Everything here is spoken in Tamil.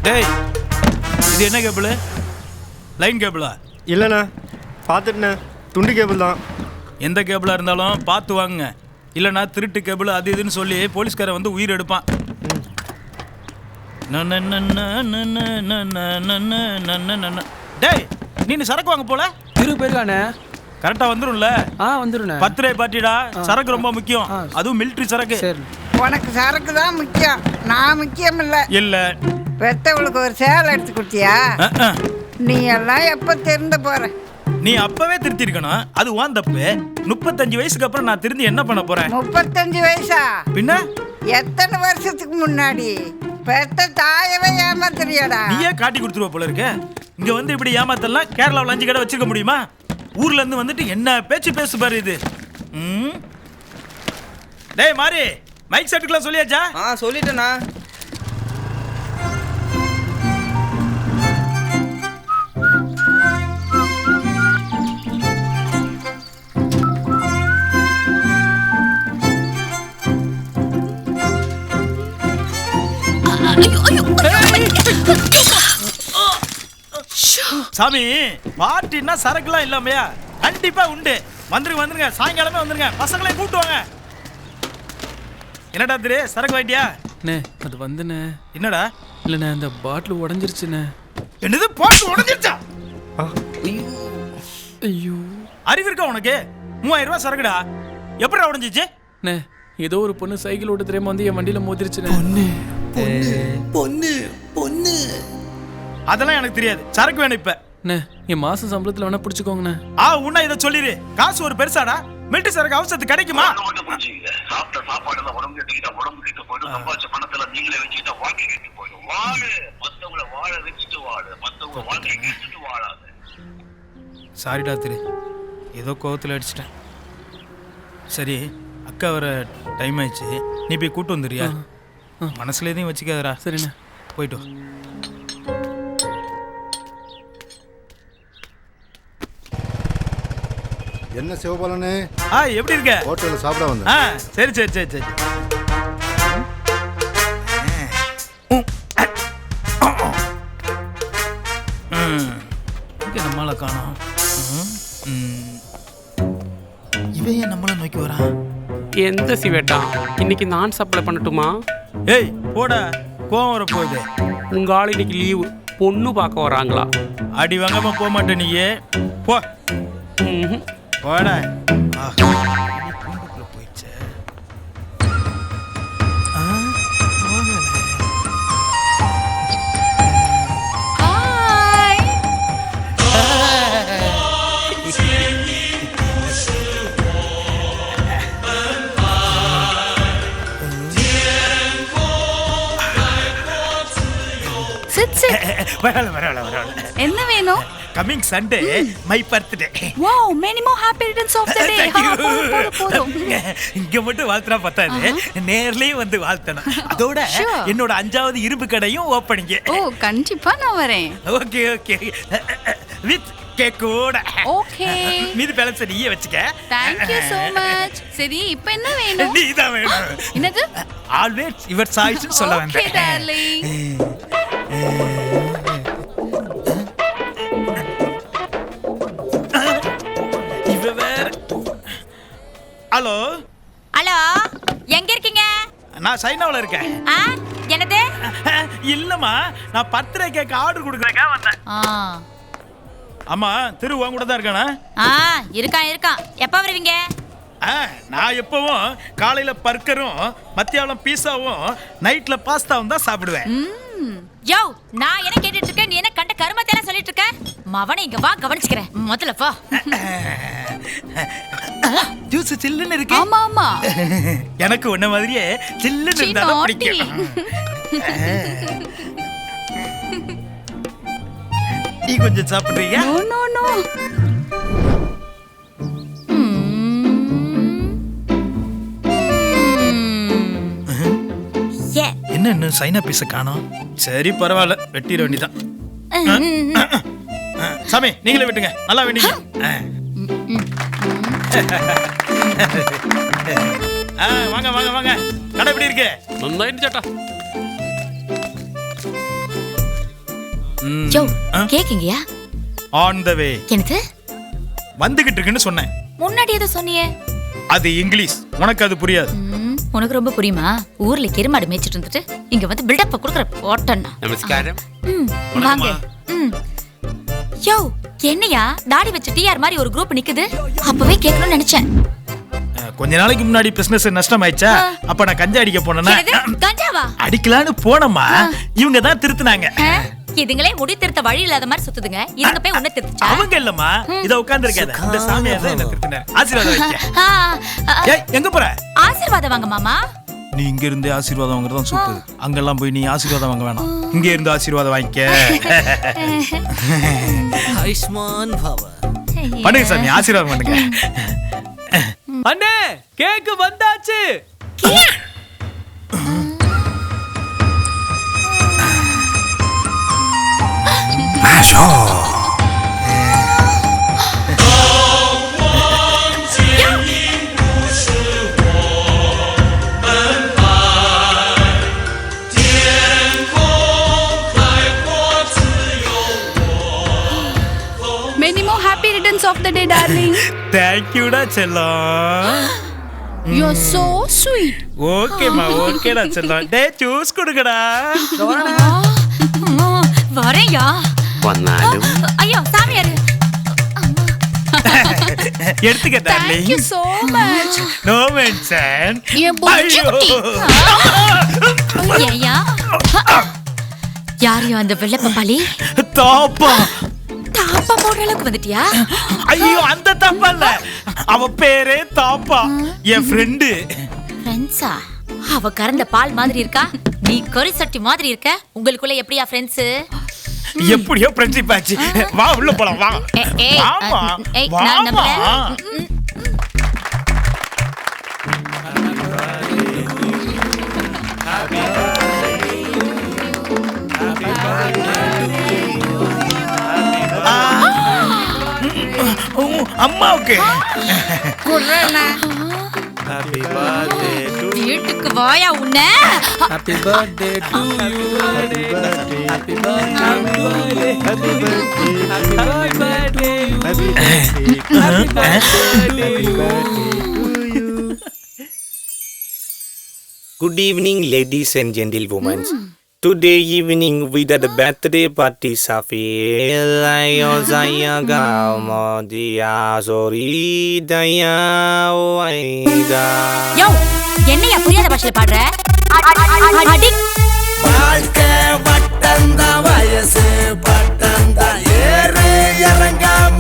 டேய், இது என்ன கேபிள்? லைன் கேபிளா? இல்லைண்ணா, பார்த்துட்டுண்ணே, துண்டு கேபிள் தான். எந்த கேபிளாக இருந்தாலும் பார்த்து வாங்குங்க. இல்லைனா திருட்டு கேபிள் அது இதுன்னு சொல்லி போலீஸ்காரன் வந்து உயிர் எடுப்பான். டேய், நீ சரக்கு வாங்க போல? போயிருக்கானே. கரெக்டாக வந்துடும்ல? வந்துடும். 10 ரூபாய் பார்ட்டிடா. சரக்கு ரொம்ப முக்கியம், அதுவும் மிலிட்ரி சரக்கு. உனக்கு சரக்கு தான் முக்கியம், நான் முக்கியம் இல்லை. இல்லை, பெத்தவளுக்கு ஒரு சேலை எடுத்து கொடுத்தியா? நீ எல்லாம் எப்போ திருந்த போற? நீ அப்பவே திருத்திருக்கணும். அது உன் தப்பு. 35 வயசுக்கு அப்புறம் நான் திருந்தி என்ன பண்ண போறேன்? 35 வயசா? பின்ன எத்தனை வருஷத்துக்கு முன்னாடி பெத்த தாயவே ஏமாத்துறியாடா? நீயே காட்டி கொடுத்துருவ போல இருக்க. இங்க வந்து இப்படி ஏமாத்தலாம் கேரளாவில் 5 கடை வச்சிருக்க முடியுமா? ஊர்ல இருந்து வந்துட்டு என்ன பேச்சு பேசு பாரு இது. டேய் மாரி, மைக் செட்டுக்குலாம் சொல்லியாச்சா? சொல்லிட்டேண்ணா. சாமி, பார்ட்டின்னா சரக்குலாம் இல்லாமையா? கண்டிப்பா உண்டு. வந்துருங்க, சாயங்காலமே வந்துருங்க. பசங்களையும் கூப்பிட்டு வாங்க. என்னடா திரு, சரக்கு வாங்கிட்டியா? அது வந்துண்ணே. என்னடா? இல்லைண்ணே, அந்த பாட்டில் உடஞ்சிருச்சுண்ணே. என்னது, பாட்டில் உடஞ்சிருச்சா? ஐயோ, அறிவு இருக்கா உனக்கு? 3000 ரூபாய் சரக்குடா, எப்படிடா உடஞ்சிச்சு? ஏதோ ஒரு பொண்ணு சைக்கிள் ஓட்ட தெரியாம வந்து என் வண்டியில மோதிருச்சுண்ணே. பொண்ணு அதெல்லாம் எனக்கு தெரியாது. சரக்கு வேணும் இப்ப. என் மாசம் சம்பளத்துல வேணா பிடிச்சுக்கோங்கண்ணே. உன்ன இதை சொல்லிரு. காசு ஒரு பெருசாடா? மிலிட்டரி சரக்கு அவசரத்துக்கு கிடைக்குமா? சாப்பிட்ட சாப்பாடு உடம்பு கட்டிக்கிட்டா உடம்பு கிட்ட போயிடும். சம்பாதிச்ச பணத்துல நீங்களே வச்சுக்கிட்டா வாழ்க்கை கட்டி போயிடும். வாழு, மத்தவங்களை வாழ வச்சுட்டு வாழு, மத்தவங்க வாழ்க்கையை கெடுத்துட்டு வாழாது. சாரிடா திரு, ஏதோ கோவத்தில் அடிச்சிட்டேன். சரி, அக்கா வர டைம் ஆயிடுச்சு. நீ போய் கூட்டு வந்துடுறியா? மனசுல எதையும் வச்சுக்காதடா. சரிண்ணே, போயிட்டு வா. என்ன சிவபாலனே, எப்படி இருக்க? ஹோட்டல்ல சாப்பிட வந்தேன். சரி சரி சரி சரி. நம்மள காணோம். இவன் ஏன் நம்மள நோக்கி வரான்? எந்த சிவேட்டா, இன்னைக்கு நான் சப்ளை பண்ணட்டுமா? ஏய் போடா, கோவம் வர போகுது. உங்க ஆள் இன்னைக்கு லீவு, பொண்ணு பார்க்க வராங்களா? அடி வாங்காம போக மாட்டேன். நீயே போ. போடா. போயிடுச்சு. என்ன வேணும்? Coming Sunday, my birthday. Wow, many more happy returns of the day. போதும். இங்க மட்டும் வாழ்த்துனா பத்தாது, நேர்லயே வந்து வாழ்த்தணும். அதோட என்னோட 5வது இரும்பு கடையும் ஓப்பனிங். கண்டிப்பா நான் வரேன். ஓகே ஓகே, வித் கேக்கோட. ஓகே, மீதி பேலன்ஸ் நீயே வச்சுக்க. Thank you so much. சரி, இப்போ என்ன வேணும்? நீ தான் வேணும். என்னது? Always your choice சொல்ல வந்தேன். Okay darling. ஹலோ ஹலோ, எங்க இருக்கீங்க? நான் சைனாவில் இருக்கேன். என்னது? இல்லம்மா, நான் பர்த்டே கேக் ஆர்டர் கொடுக்குறேன் வந்தேன். ஆமா, திரு உன் கூட தான் இருக்கானா? இருக்கான். எப்போ வருவீங்க? நான் எப்பவும் காலையில பர்கரும் மத்தியானம் பீஸாவும் நைட்ல பாஸ்தாவும் தான் சாப்பிடுவேன். யோ, நான் என்ன கேட்டுட்டு இருக்கேன், நீ என்ன கண்ட கருமத்தையெல்லாம் சொல்லிட்டு இருக்க? மவனை இங்க வா, கவனிச்சுக்கிறேன். முதல்ல வா. ஜூஸ் சில்லுன்னு இருக்கு. ஆமா எனக்கு உன்ன மாதிரியே சில்லுன்னு இருந்தா பிடிக்கும். நீ கொஞ்சம் சாப்பிடுறீங்க? நோ. என்ன இன்னும் சைனா பீஸ காணோம்? சரி பரவாயில்ல, வெட்டிட வேண்டிதான். சாமி, நீங்களே விட்டுங்க, நல்லா வேண்டிங்க. வாங்க வாங்க வாங்க, கடை எப்படி இருக்கு? நல்லாயிட்டு சேட்டா. யோ கேக்கீங்கயா ஆன் த வே என்னது வந்துகிட்டு இருக்குன்னு சொன்னேன். முன்னாடி ஏதோ சொன்னியே அது இங்கிலீஷ், உனக்கு அது புரியாது. உனக்கு ரொம்ப புரியுமா? ஊர்ல கிருமாடு மேய்ச்சிட்டு இருந்துட்டு இங்க வந்து பில்டப் கொடுக்குற போட்டேன்னா. நமஸ்காரம். வாங்க. யோ என்னையா தாடி வச்ச டிஆர் மாதிரி ஒரு குரூப் நிக்குது? அப்பவே கேட்கணும்னு நினைச்சேன். கொஞ்ச நாளைக்கு முன்னாடி பிசினஸ் நஷ்டம் ஆயிடுச்சா, அப்ப நான் கஞ்சா அடிக்க போனேன்னா கஞ்சாவா அடிக்கலான்னு போனமா, இவங்க தான் திருத்துனாங்க. இதுங்களே முடி திருத்த வழி இல்லாத மாதிரி சுத்துதுங்க. இதுங்க போய் உன்ன திருத்துச்சா? அவங்க இல்லம்மா, இத உட்கார்ந்து இருக்காத. இந்த சாமியார் தான் என்ன திருத்தினார். ஆசீர்வாதம் வைக்க. ஏய் எங்க போற? ஆசீர்வாதம் வாங்க மாமா. நீ இங்க இருந்து ஆசீர்வாதம் வாங்குறது தான் சூப்பர். அங்கெல்லாம் போய் நீ ஆசீர்வாதம் வாங்க வேணாம், இங்க இருந்து ஆசீர்வாதம் வாங்கிக்க. ஆயுஷ்மான் பவ. பண்ணுங்க சாமி, ஆசீர்வாதம் பண்ணுங்க. அண்ணே கேக்கு வந்தாச்சு. Many more happy returns of the day, darling. Thank you டா செல்லம். You're so sweet. ஓகேமா, ஓகேடா செல்லம். டேய் ஜூஸ் குடுங்கடா. வரேயா. வந்தாலும் ஐயோ சாமியாரு. எடுத்துக்க darling. Thank you so much. No mention. என் புஜ்ஜி குட்டி. ஏயா யாரையும் அந்த வெள்ளை பப்பாளி தாப்பா தாப்பா போடுற அளவுக்கு வந்துட்டியா? ஐயோ அந்த தாப்பா இல்ல, அவ பேரே தாப்பா, என் ஃப்ரெண்டு. ஃப்ரெண்ட்ஸா? அவ கறந்த பால் மாதிரி இருக்கா, நீ கறி சட்டி மாதிரி இருக்க. உங்களுக்குள்ள எப்படியா ஃப்ரெண்ட்ஸ்? எப்படியோ ஃப்ரெண்ட்ஷிப் ஆச்சு. வா உள்ள போலாம் வா. வாமா வாமா. அம்மாவுக்கு வீட்டுக்கு வாயா உன்ன. Happy birthday to you. Happy birthday to you. Happy birthday. Happy birthday to you. Good evening, ladies and gentlewomen. Today evening we did a birthday party Safiya Zayagamo Sorry Daya Waida. யோ என்னையா புரியாத பாஷையில பாடுற? அடி வாழ்க்கை வட்டந்த வயசு பட்டந்த ஏறு இறங்காம